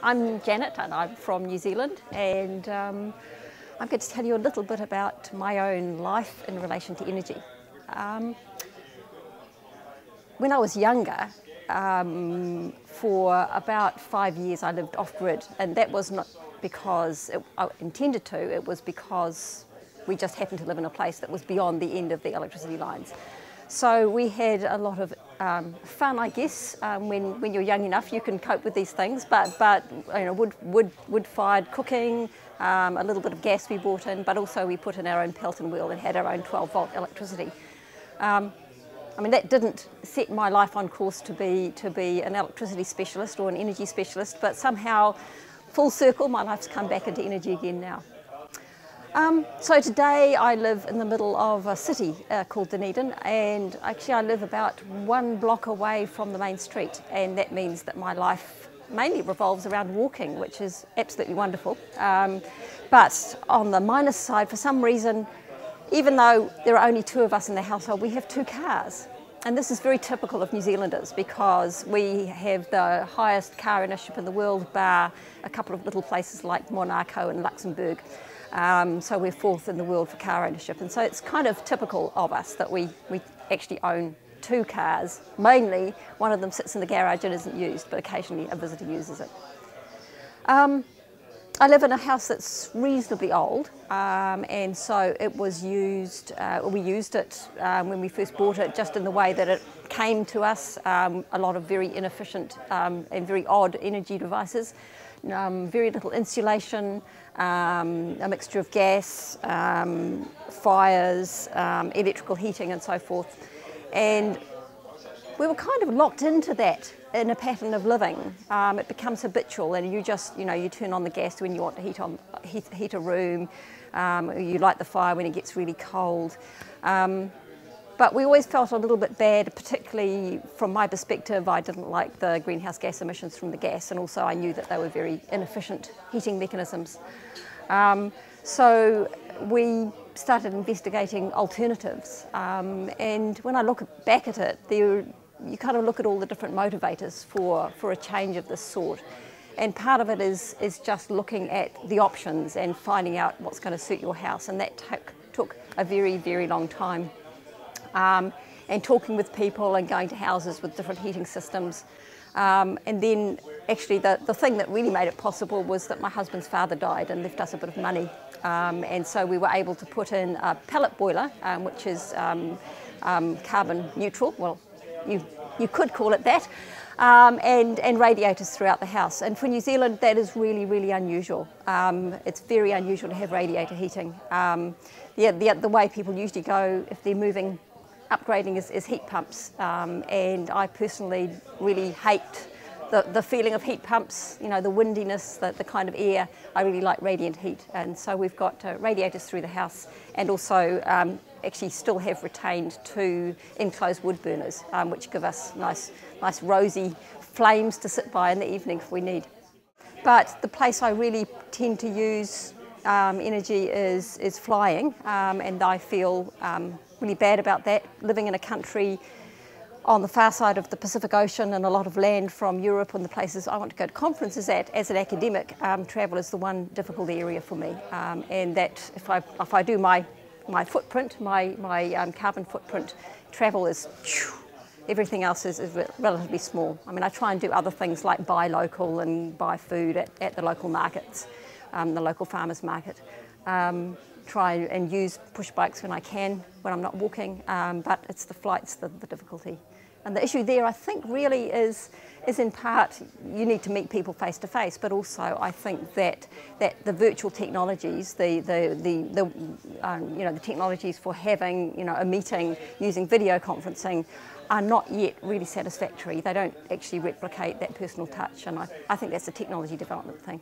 I'm Janet and I'm from New Zealand, and I'm going to tell you a little bit about my own life in relation to energy. When I was younger, for about 5 years I lived off-grid, and that was not because I intended to, it was because we just happened to live in a place that was beyond the end of the electricity lines. So we had a lot of fun, I guess. When you're young enough, you can cope with these things. But you know, wood-fired cooking, a little bit of gas we brought in, but also we put in our own Pelton wheel and had our own 12-volt electricity. I mean, that didn't set my life on course to be an electricity specialist or an energy specialist, but somehow, full circle, my life's come back into energy again now. So today I live in the middle of a city called Dunedin, and actually I live about 1 block away from the main street, and that means that my life mainly revolves around walking, which is absolutely wonderful. But on the minus side, for some reason, even though there are only 2 of us in the household, we have 2 cars. And this is very typical of New Zealanders because we have the highest car ownership in the world, bar a couple of little places like Monaco and Luxembourg. So we're 4th in the world for car ownership, and so it's kind of typical of us that we actually own 2 cars. Mainly, one of them sits in the garage and isn't used, but occasionally a visitor uses it. I live in a house that's reasonably old, and so it was used, we used it when we first bought it just in the way that it came to us, a lot of very inefficient and very odd energy devices, very little insulation, a mixture of gas, fires, electrical heating and so forth. And we were kind of locked into that in a pattern of living. It becomes habitual, and you just, you turn on the gas when you want to heat a room, you light the fire when it gets really cold. But we always felt a little bit bad, particularly from my perspective. I didn't like the greenhouse gas emissions from the gas, and also I knew that they were very inefficient heating mechanisms. So we started investigating alternatives, and when I look back at it, you kind of look at all the different motivators for a change of this sort. And part of it is just looking at the options and finding out what's going to suit your house, and that took a very, very long time. And talking with people and going to houses with different heating systems. And then actually the thing that really made it possible was that my husband's father died and left us a bit of money. And so we were able to put in a pellet boiler, which is carbon neutral. Well, you could call it that. And radiators throughout the house. And for New Zealand, that is really, really unusual. It's very unusual to have radiator heating. The way people usually go if they're moving, upgrading is heat pumps. And I personally really hate the feeling of heat pumps, the windiness, the kind of air. I really like radiant heat. And so we've got radiators through the house, and also actually still have retained 2 enclosed wood burners, which give us nice rosy flames to sit by in the evening if we need. But the place I really tend to use energy is flying, and I feel really bad about that. Living in a country on the far side of the Pacific Ocean and a lot of land from Europe and the places I want to go to conferences at, as an academic, travel is the one difficult area for me. And that if I do my footprint, my carbon footprint, travel is, everything else is relatively small. I mean, I try and do other things like buy local and buy food at the local markets, the local farmers market. Try and use push bikes when I can, when I'm not walking, but it's the flights, the difficulty. And the issue there, I think, really is in part you need to meet people face to face, but also I think that the virtual technologies, the technologies for having a meeting using video conferencing are not yet really satisfactory. They don't actually replicate that personal touch, and I think that's a technology development thing.